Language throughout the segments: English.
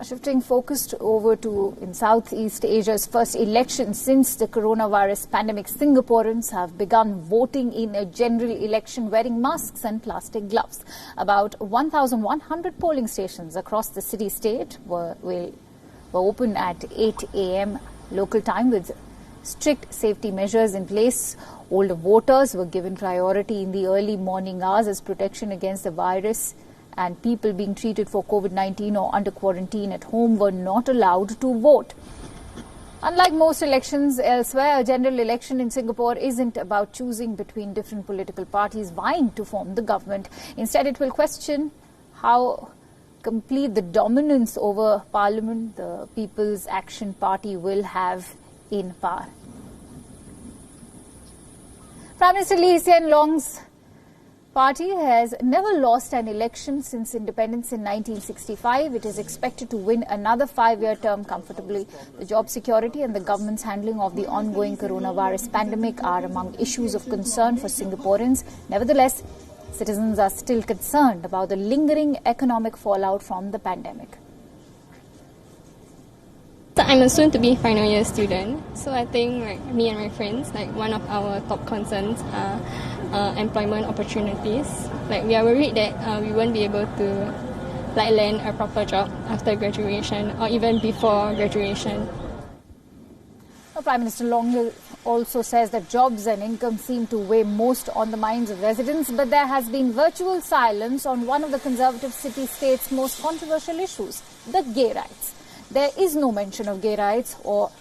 Shifting focus over to in Southeast Asia's first election since the coronavirus pandemic, Singaporeans have begun voting in a general election wearing masks and plastic gloves. About 1,100 polling stations across the city-state were open at 8 a.m. local time with strict safety measures in place. Older voters were given priority in the early morning hours as protection against the virus, and people being treated for COVID-19 or under quarantine at home were not allowed to vote. Unlike most elections elsewhere, a general election in Singapore isn't about choosing between different political parties vying to form the government. Instead, it will question how complete the dominance over Parliament the People's Action Party will have in power. Prime Minister Lee Hsien Loong's party has never lost an election since independence in 1965. It is expected to win another 5-year term comfortably. The job security and the government's handling of the ongoing coronavirus pandemic are among issues of concern for Singaporeans. Nevertheless, citizens are still concerned about the lingering economic fallout from the pandemic. I'm a soon-to-be final year student, so I think me and my friends, one of our top concerns are employment opportunities. We are worried that we won't be able to land a proper job after graduation or even before graduation. Prime Minister Loong also says that jobs and income seem to weigh most on the minds of residents, but there has been virtual silence on one of the conservative city-state's most controversial issues, the gay rights. There is no mention of gay rights or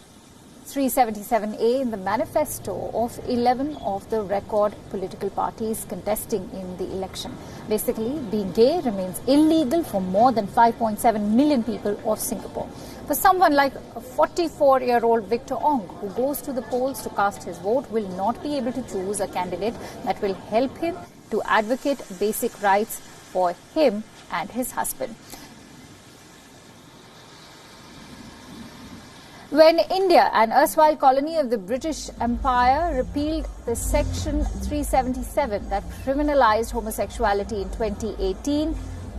377A in the manifesto of 11 of the record political parties contesting in the election. Basically, being gay remains illegal for more than 5.7 million people of Singapore. For someone like a 44-year-old Victor Ong, who goes to the polls to cast his vote, will not be able to choose a candidate that will help him to advocate basic rights for him and his husband. When India, an erstwhile colony of the British Empire, repealed the Section 377 that criminalized homosexuality in 2018,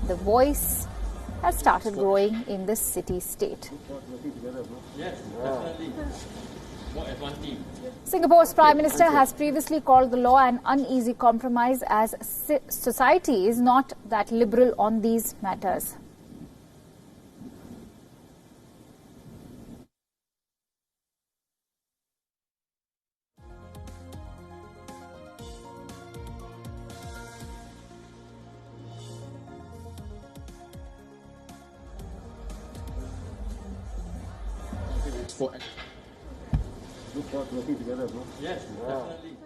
the voice has started growing in the city-state. Singapore's Prime Minister has previously called the law an uneasy compromise as society is not that liberal on these matters. Look forward to working together, bro. Yes, definitely.